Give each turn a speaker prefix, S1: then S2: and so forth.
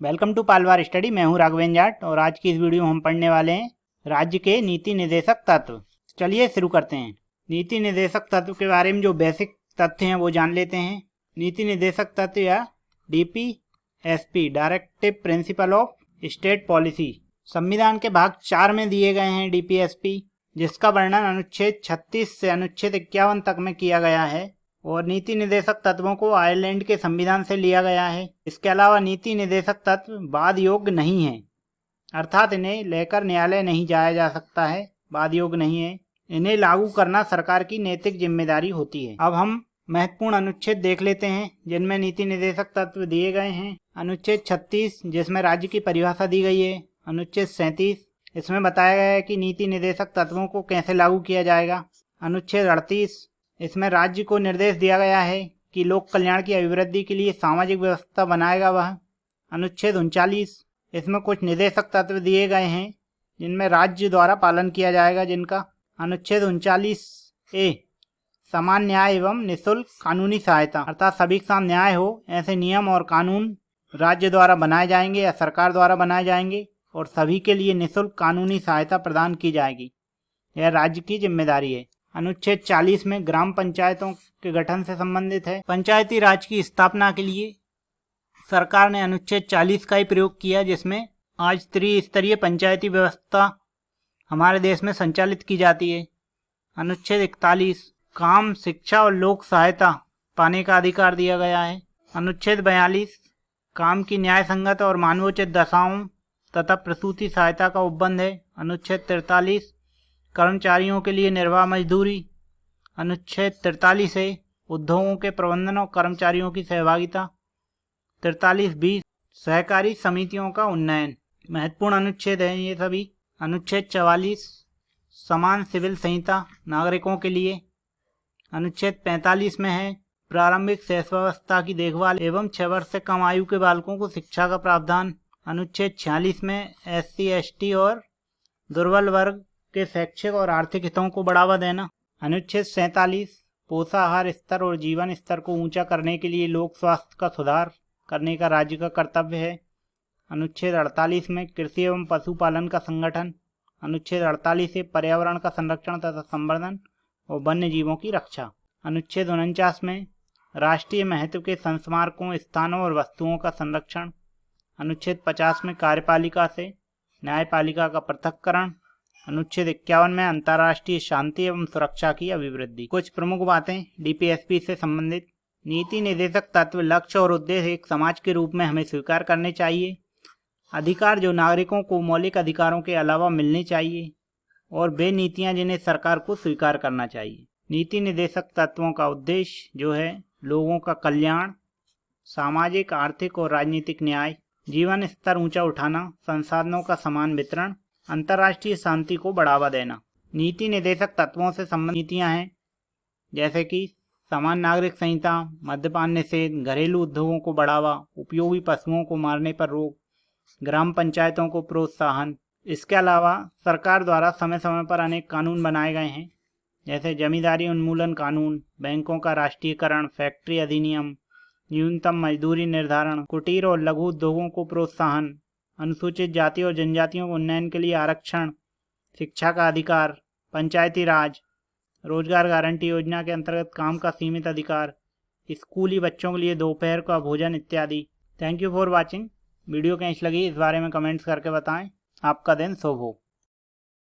S1: Welcome to पालवार study. मैं हूं राघवेंद्र जाट और आज की इस वीडियो में हम पढ़ने वाले हैं राज्य के नीति निर्देशक तत्व। चलिए शुरू करते हैं। नीति निर्देशक तत्व के बारे में जो बेसिक तथ्य हैं वो जान लेते हैं। नीति निर्देशक तत्व या DPSP directive principle of state policy संविधान के भाग 4 में दिए गए हैं। DPSP जिसका वर्णन अनुच्छेद 36 से अनुच्छेद 51 तक में किया गया है और नीति निर्देशक तत्वों को आयरलैंड के संविधान से लिया गया है। इसके अलावा नीति निर्देशक तत्व वाद योग्य नहीं है, अर्थात इन्हें लेकर न्यायालय नहीं जाया जा सकता है, वाद योग्य नहीं है। इन्हें लागू करना सरकार की नैतिक जिम्मेदारी होती है। अब हम महत्वपूर्ण अनुच्छेद देख लेते हैं जिनमें नीति निर्देशक तत्व दिए गए हैं। अनुच्छेद 36 जिसमें राज्य की परिभाषा दी गई है। अनुच्छेद 37 इसमें बताया गया है कि नीति निर्देशक तत्वों को कैसे लागू किया जाएगा। अनुच्छेद 38 इसमें राज्य को निर्देश दिया गया है कि लोक कल्याण की अभिवृद्धि के लिए सामाजिक व्यवस्था बनाएगा वह। अनुच्छेद 39 इसमें कुछ निर्देशक तत्व दिए गए हैं जिनमें राज्य द्वारा पालन किया जाएगा जिनका। अनुच्छेद 39A समान न्याय एवं निःशुल्क कानूनी सहायता, अर्थात सभी के साथ न्याय हो ऐसे नियम और कानून राज्य द्वारा बनाए जाएंगे या सरकार द्वारा बनाए जाएंगे और सभी के लिए निःशुल्क कानूनी सहायता प्रदान की जाएगी। यह राज्य की जिम्मेदारी है। अनुच्छेद 40 में ग्राम पंचायतों के गठन से संबंधित है। पंचायती राज की स्थापना के लिए सरकार ने अनुच्छेद 40 का ही प्रयोग किया, जिसमें आज त्रिस्तरीय पंचायती व्यवस्था हमारे देश में संचालित की जाती है। अनुच्छेद 41 काम, शिक्षा और लोक सहायता पाने का अधिकार दिया गया है। अनुच्छेद 42 काम की न्याय संगत और मानवोचित दशाओं तथा प्रसूति सहायता का उपबंध है। अनुच्छेद 43 कर्मचारियों के लिए निर्वाह मजदूरी। अनुच्छेद 43A उद्योगों के प्रबंधन और कर्मचारियों की सहभागिता। 43B सहकारी समितियों का उन्नयन। महत्वपूर्ण अनुच्छेद हैं ये सभी। अनुच्छेद 44 समान सिविल संहिता नागरिकों के लिए। अनुच्छेद 45 में है प्रारंभिक शिक्षावस्था की देखभाल एवं 6 वर्ष से कम आयु के बालकों को शिक्षा का प्रावधान। अनुच्छेद 46 में SC ST और दुर्बल वर्ग के शैक्षिक और आर्थिक हितों को बढ़ावा देना। अनुच्छेद 47 पोषाहार स्तर और जीवन स्तर को ऊंचा करने के लिए लोक स्वास्थ्य का सुधार करने का राज्य का कर्तव्य है। अनुच्छेद 48 में कृषि एवं पशुपालन का संगठन। अनुच्छेद 48 से पर्यावरण का संरक्षण तथा संवर्धन और वन्य जीवों की रक्षा। अनुच्छेद 49 में राष्ट्रीय महत्व के संस्मारकों, स्थानों और वस्तुओं का संरक्षण। अनुच्छेद 50 में कार्यपालिका से न्यायपालिका का पृथक्करण। अनुच्छेद 51 में अंतर्राष्ट्रीय शांति एवं सुरक्षा की अभिवृद्धि। कुछ प्रमुख बातें DPSP से संबंधित। नीति निर्देशक तत्व, लक्ष्य और उद्देश्य एक समाज के रूप में हमें स्वीकार करने चाहिए। अधिकार जो नागरिकों को मौलिक अधिकारों के अलावा मिलने चाहिए और वे नीतियां जिन्हें सरकार को स्वीकार करना चाहिए। नीति निर्देशक तत्वों का उद्देश्य जो है लोगों का कल्याण, सामाजिक, आर्थिक और राजनीतिक न्याय, जीवन स्तर ऊंचा उठाना, संसाधनों का समान वितरण, अंतर्राष्ट्रीय शांति को बढ़ावा देना। नीति निर्देशक तत्वों से संबंधित नीतियां हैं जैसे कि समान नागरिक संहिता, मद्यपान निषेध, घरेलू उद्योगों को बढ़ावा, उपयोगी पशुओं को मारने पर रोक, ग्राम पंचायतों को प्रोत्साहन। इसके अलावा सरकार द्वारा समय समय पर अनेक कानून बनाए गए हैं जैसे जमींदारी उन्मूलन कानून, बैंकों का राष्ट्रीयकरण, फैक्ट्री अधिनियम, न्यूनतम मजदूरी निर्धारण, कुटीर और लघु उद्योगों को प्रोत्साहन, अनुसूचित जाति और जनजातियों के उन्नयन के लिए आरक्षण, शिक्षा का अधिकार, पंचायती राज, रोजगार गारंटी योजना के अंतर्गत काम का सीमित अधिकार, स्कूली बच्चों के लिए दोपहर का भोजन इत्यादि। Thank you for watching. Video कैसी लगी इस बारे में कमेंट्स करके बताएं। आपका दिन शुभ हो।